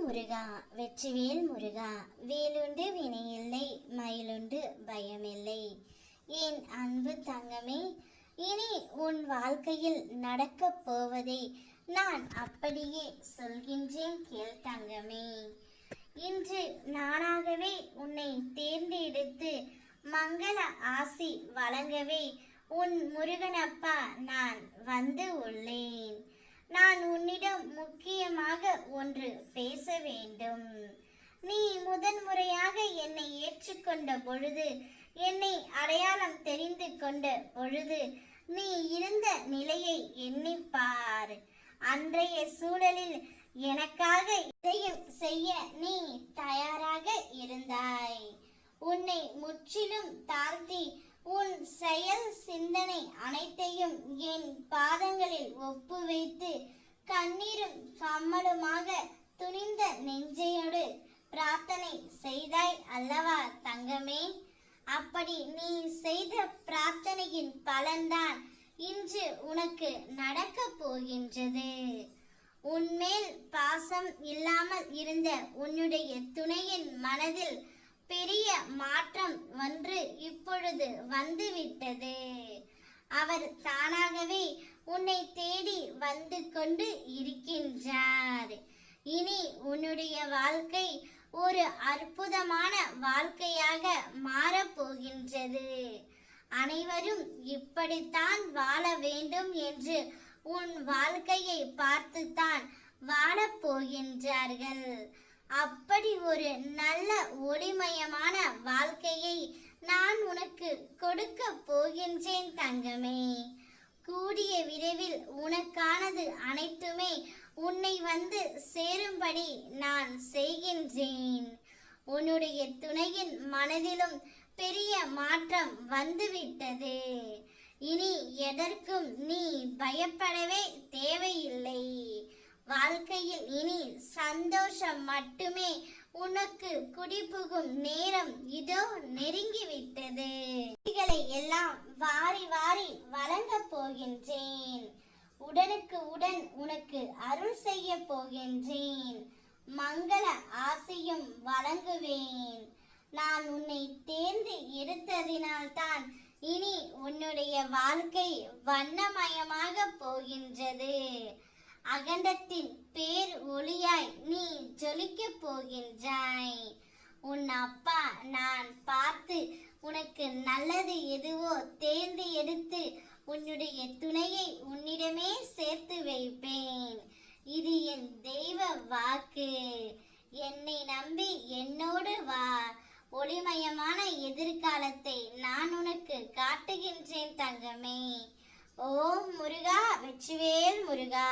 முருகா வெற்றிவேல் முருகா, வேலுண்டு வினையில்லை, மயிலுண்டு பயமில்லை. என் அன்பு தங்கமே, இனி உன் வாழ்க்கையில் நடக்கப் போவதை நான் அப்படியே சொல்கின்றேன், கேள் தங்கமே. இன்று நானாகவே உன்னை தேர்ந்தெடுத்து மங்கள ஆசி வழங்கவே உன் முருகனப்பா நான் வந்து உள்ளேன். நான் உன்னிடம் முக்கியமாக ஒன்று பேச வேண்டும். நீ முதன்முறையாக என்னை ஏற்றுக்கொண்ட பொழுது, என்னை அடையாளம் தெரிந்து கொண்ட பொழுது, நீ இருந்த நிலையை எண்ணிப்பார். அன்றைய சூழலில் எனக்காக இதையும் செய்ய நீ தயாராக இருந்தாய். உன்னை முற்றிலும் தாழ்த்தி உன் செயல் சிந்தனை அனைத்தையும் என் பாதங்களில் ஒப்பு வைத்து கண்ணீரும் கம்மலுமாக துணிந்த நெஞ்சையோடு பிரார்த்தனை செய்தாய் அல்லவா தங்கமே? அப்படி நீ செய்த பிரார்த்தனையின் பலன்தான் இன்று உனக்கு நடக்க போகின்றது. உன்மேல் பாசம் இல்லாமல் இருந்த உன்னுடைய துணையின் மனதில் பெரிய மாற்றம் ஒன்று இப்பொழுது வந்துவிட்டது. அவர் தானாகவே உன்னை தேடி வந்து கொண்டு இருக்கின்றார். இனி உன்னுடைய வாழ்க்கை ஒரு அற்புதமான வாழ்க்கையாக மாறப்போகின்றது. அனைவரும் இப்படித்தான் வாழ வேண்டும் என்று உன் வாழ்க்கையை பார்த்துத்தான் வாழப்போகின்றார்கள். அப்படி ஒரு நல்ல ஒளிமயமான வாழ்க்கையை நான் உனக்கு கொடுக்க போகின்றேன் தங்கமே. கூடிய விரைவில் உனக்கானது அனைத்துமே உன்னை வந்து சேரும்படி நான் செய்கின்றேன். உன்னுடைய துணையின் மனதிலும் பெரிய மாற்றம் வந்துவிட்டது. இனி எதற்கும் நீ பயப்படவே தேவையில்லை. வாழ்க்கையில் இனி சந்தோஷம் மட்டுமே உனக்கு குடிபுகும் நேரம் இதோ நெருங்கிவிட்டது. இவைகளை எல்லாம் வாரி வாரி வழங்க போகின்றேன். உடனுக்கு உடன் உனக்கு அருள் செய்ய போகின்றேன். மங்கள ஆசையும் வழங்குவேன். நான் உன்னை தேர்ந்து எடுத்ததினால்தான் இனி உன்னுடைய வாழ்க்கை வண்ணமயமாக போகின்றது. அகண்டத்தின் பேர் ஒளியாய் நீ ஜொலிக்க போகின்றாய். உன் அப்பா நான் பார்த்து உனக்கு நல்லது எதுவோ தேர்ந்து எடுத்து உன்னுடைய துணையை உன்னிடமே சேர்த்து வைப்பேன். இது என் தெய்வ வாக்கு. என்னை நம்பி என்னோடு வா. ஒளிமயமான எதிர்காலத்தை நான் உனக்கு காட்டுகின்றேன் தங்கமே. ஓம் முருகா வெற்றிவேல் முருகா.